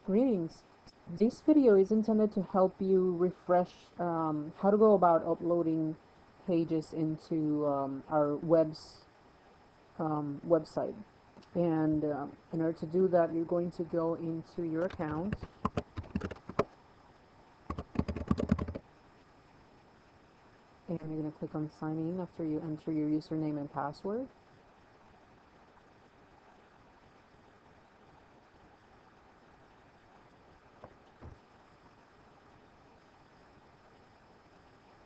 Greetings. This video is intended to help you refresh how to go about uploading pages into our website. And in order to do that, you're going to go into your account and you're going to click on sign in after you enter your username and password.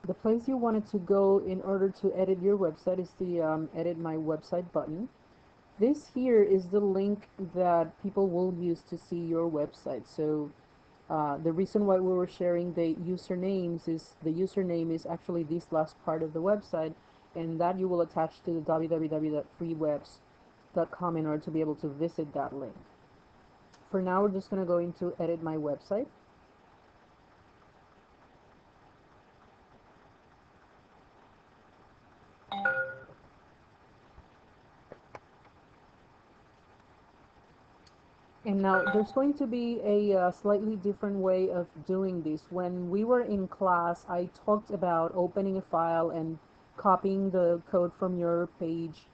The place you wanted to go in order to edit your website is the edit my website button. This here is the link that people will use to see your website. So the reason why we were sharing the usernames is the username is actually this last part of the website, and that you will attach to the www.freewebs.com in order to be able to visit that link. For now, we're just going to go into edit my website. And now there's going to be a slightly different way of doing this. When we were in class, I talked about opening a file and copying the code from your page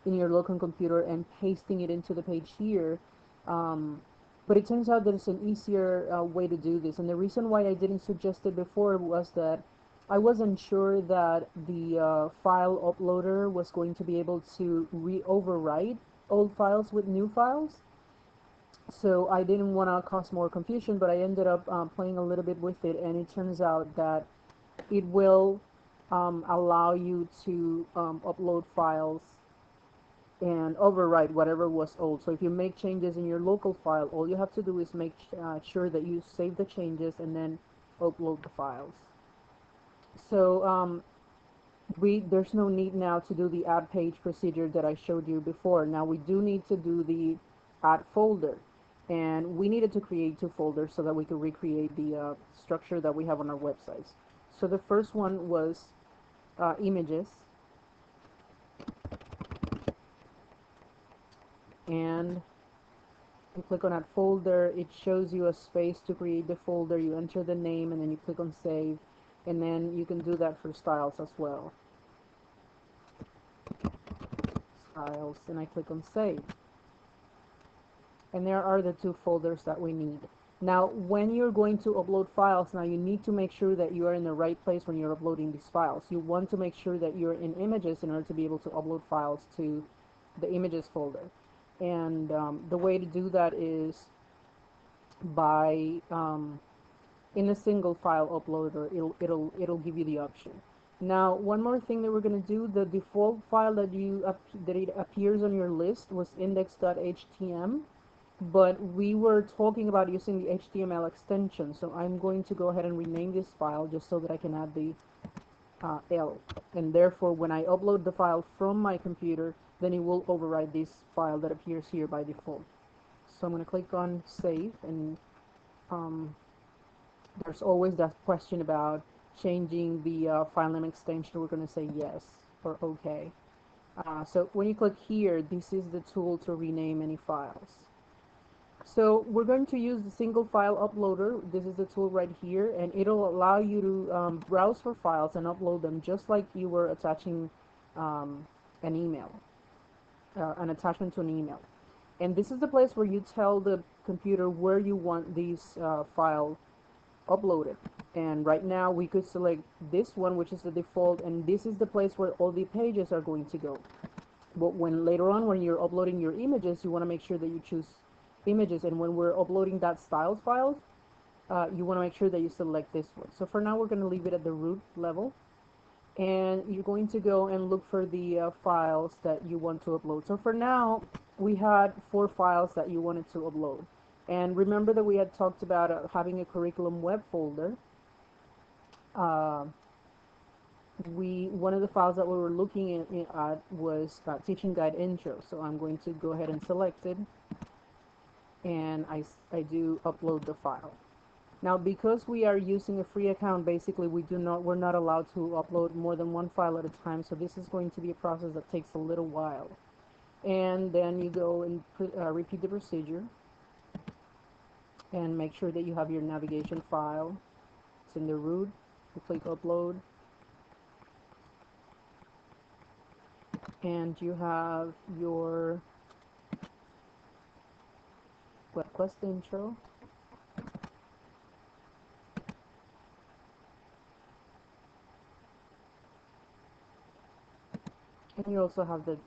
in your local computer and pasting it into the page here. Um, but it turns out there's an easier way to do this. And the reason why I didn't suggest it before was that I wasn't sure that the file uploader was going to be able to overwrite old files with new files. So I didn't want to cause more confusion, but I ended up playing a little bit with it, and it turns out that it will allow you to upload files and overwrite whatever was old. So if you make changes in your local file, all you have to do is make sure that you save the changes and then upload the files. So there's no need now to do the add page procedure that I showed you before. Now we do need to do the add folder, and we needed to create two folders so that we could recreate the structure that we have on our websites. So the first one was images, and you click on add folder. It shows you a space to create the folder. You enter the name and then you click on save, and then you can do that for styles as well. Styles, and I click on save. And there are the two folders that we need. Now, when you're going to upload files, now you need to make sure that you are in the right place when you're uploading these files. You want to make sure that you're in images in order to be able to upload files to the images folder. And the way to do that is by in a single file uploader. It'll give you the option. Now, one more thing that we're going to do, the default file that it appears on your list was index.html, but we were talking about using the HTML extension, so I'm going to go ahead and rename this file just so that I can add the L, and therefore when I upload the file from my computer, then it will override this file that appears here by default. So I'm going to click on save, and um, there's always that question about changing the file name extension. We're going to say yes or OK. So when you click here, this is the tool to rename any files. So we're going to use the single file uploader. This is the tool right here, and it'll allow you to browse for files and upload them just like you were attaching an email, an attachment to an email. And this is the place where you tell the computer where you want these files uploaded. And right now we could select this one, which is the default, and this is the place where all the pages are going to go. But when later on when you're uploading your images, you want to make sure that you choose images, and when we're uploading that styles file, you want to make sure that you select this one. So for now we're going to leave it at the root level, and you're going to go and look for the files that you want to upload. So for now we had 4 files that you wanted to upload, and remember that we had talked about having a curriculum web folder. One of the files that we were looking at was teaching guide intro, so I'm going to go ahead and select it, and I do upload the file. Now, because we are using a free account, basically we're not allowed to upload more than 1 file at a time, so this is going to be a process that takes a little while. And then you go and repeat the procedure. and make sure that you have your navigation file. It's in the root. You click upload, and you have your WebQuest intro. And you also have the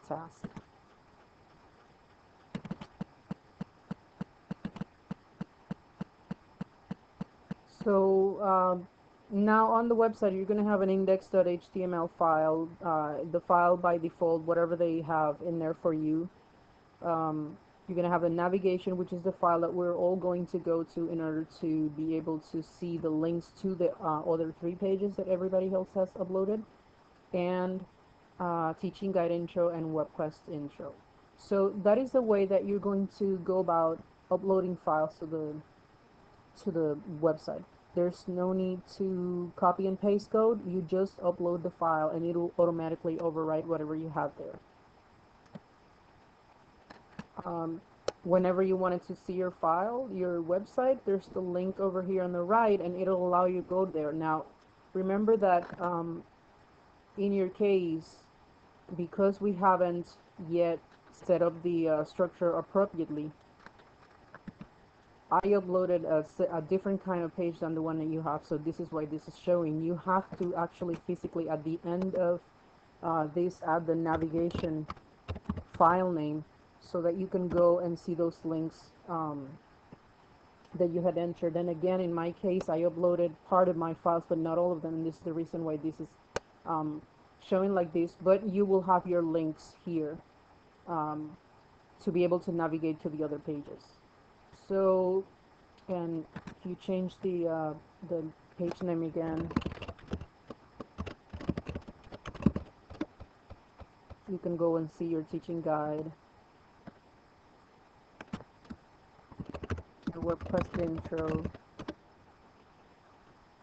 task. So now on the website, you're going to have an index.html file, the file by default, whatever they have in there for you. You're going to have a navigation, which is the file that we're all going to go to in order to be able to see the links to the other 3 pages that everybody else has uploaded, and teaching guide intro and WebQuest intro. So that is the way that you're going to go about uploading files to the website. There's no need to copy and paste code. You just upload the file and it'll automatically overwrite whatever you have there. Whenever you wanted to see your file, your website, there's the link over here on the right, and it'll allow you to go there. Now remember that in your case, because we haven't yet set up the structure appropriately, I uploaded a different kind of page than the one that you have, so this is why this is showing. You have to actually physically at the end of this add the navigation file name, so that you can go and see those links that you had entered. And again, in my case, I uploaded part of my files, but not all of them, and this is the reason why this is showing like this. But you will have your links here to be able to navigate to the other pages. So, and if you change the page name again, you can go and see your teaching guide, your WordPress intro.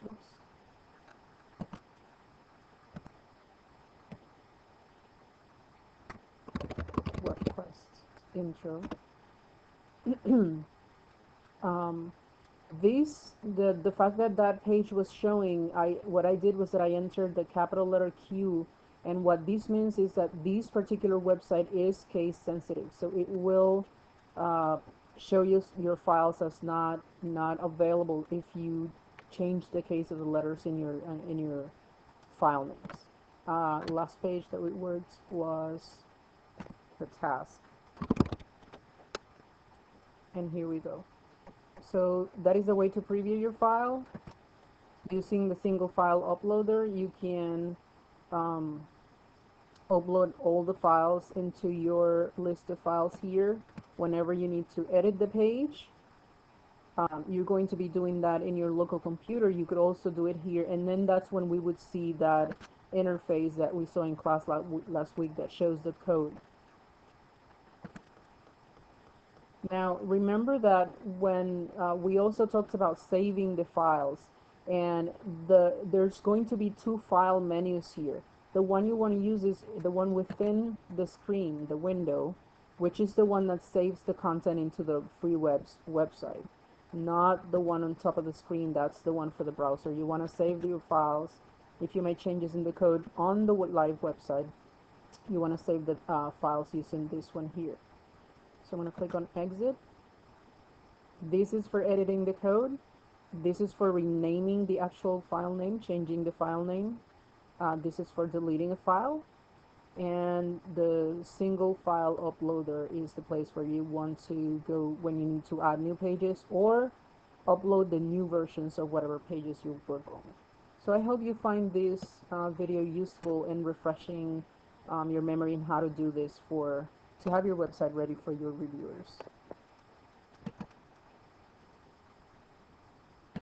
Oops. WordPress intro. The fact that that page was showing, what I did was that I entered the capital letter Q, and what this means is that this particular website is case sensitive, so it will show you your files as not available if you change the case of the letters in your file names. Last page that we worked was the task, and here we go. So that is the way to preview your file. Using the single file uploader, you can upload all the files into your list of files here. Whenever you need to edit the page, you're going to be doing that in your local computer. You could also do it here, and then that's when we would see that interface that we saw in class last week that shows the code. Now remember that when we also talked about saving the files, and there's going to be 2 file menus here. The one you want to use is the one within the screen, the window, which is the one that saves the content into the free website, not the one on top of the screen. That's the one for the browser. You want to save your files. If you make changes in the code on the live website, you want to save the files using this one here. So I'm going to click on exit. This is for editing the code. This is for renaming the actual file name, changing the file name. This is for deleting a file. And the single file uploader is the place where you want to go when you need to add new pages or upload the new versions of whatever pages you work on. So I hope you find this video useful in refreshing your memory in how to do this to have your website ready for your reviewers.